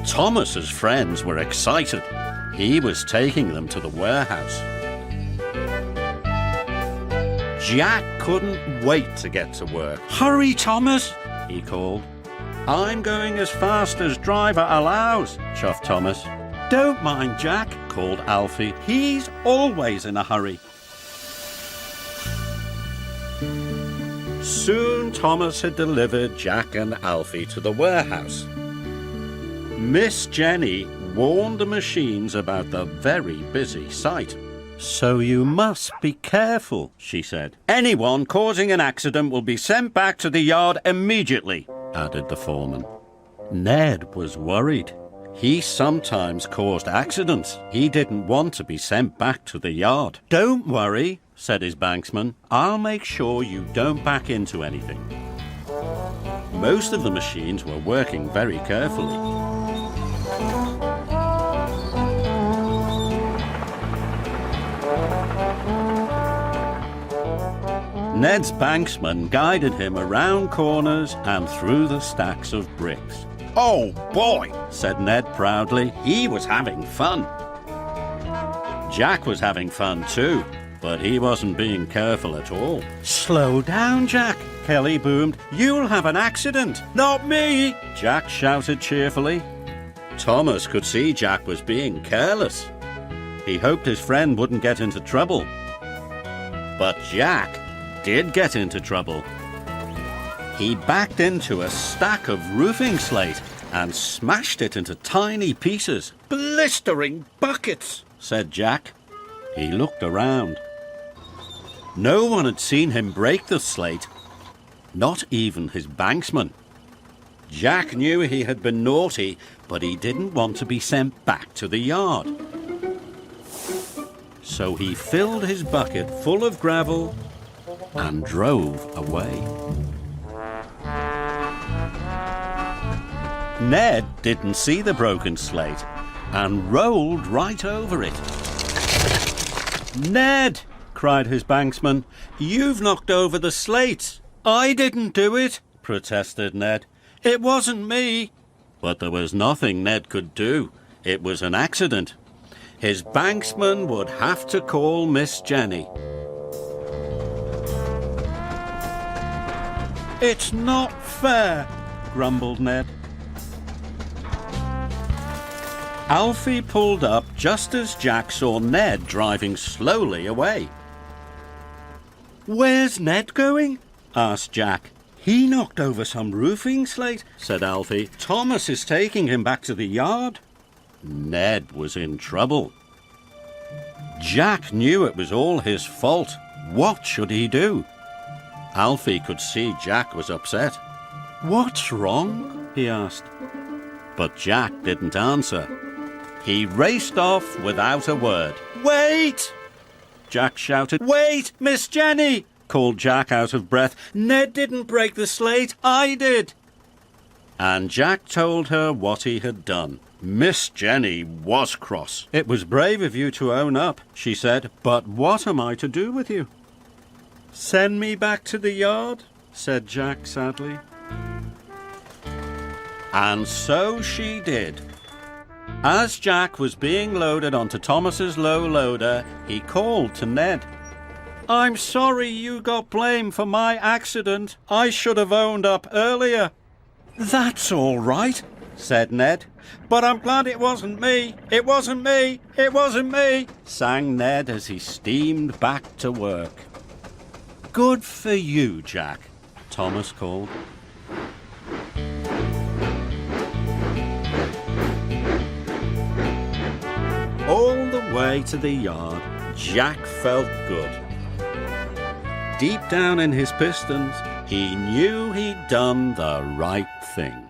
Thomas's friends were excited. He was taking them to the warehouse. Jack couldn't wait to get to work. "Hurry, Thomas," he called. "I'm going as fast as driver allows," chuffed Thomas. "Don't mind Jack," called Alfie. "He's always in a hurry." Soon Thomas had delivered Jack and Alfie to the warehouse. Miss Jenny warned the machines about the very busy site. "So you must be careful," she said. "Anyone causing an accident will be sent back to the yard immediately," added the foreman. Ned was worried. He sometimes caused accidents. He didn't want to be sent back to the yard. "Don't worry," said his banksman. "I'll make sure you don't back into anything." Most of the machines were working very carefully. Ned's banksman guided him around corners and through the stacks of bricks. "Oh boy," said Ned proudly. He was having fun. Jack was having fun too, but he wasn't being careful at all. "Slow down, Jack," Kelly boomed. "You'll have an accident." "Not me," Jack shouted cheerfully. Thomas could see Jack was being careless. He hoped his friend wouldn't get into trouble. But Jack did get into trouble. He backed into a stack of roofing slate and smashed it into tiny pieces. "Blistering buckets," said Jack. He looked around. No one had seen him break the slate, not even his banksman. Jack knew he had been naughty, but he didn't want to be sent back to the yard. So he filled his bucket full of gravel and drove away. Ned didn't see the broken slate and rolled right over it. "Ned," cried his banksman, "you've knocked over the slate." "I didn't do it," protested Ned. "It wasn't me." But there was nothing Ned could do. It was an accident. His banksman would have to call Miss Jenny. "It's not fair," grumbled Ned. Alfie pulled up just as Jack saw Ned driving slowly away. "Where's Ned going?" asked Jack. "He knocked over some roofing slate," said Alfie. "Thomas is taking him back to the yard." Ned was in trouble. Jack knew it was all his fault. What should he do? Alfie could see Jack was upset. "What's wrong?" he asked. But Jack didn't answer. He raced off without a word. "Wait!" Jack shouted. "Wait, Miss Jenny!" called Jack out of breath. "Ned didn't break the slate, I did." And Jack told her what he had done. Miss Jenny was cross. "It was brave of you to own up," she said, "but what am I to do with you?" "Send me back to the yard," said Jack sadly. And so she did. As Jack was being loaded onto Thomas's low loader, he called to Ned. "I'm sorry you got blamed for my accident. I should have owned up earlier." "That's all right," said Ned. "But I'm glad it wasn't me. It wasn't me. It wasn't me," sang Ned as he steamed back to work. "Good for you, Jack," Thomas called. All the way to the yard, Jack felt good. Deep down in his pistons, he knew he'd done the right thing.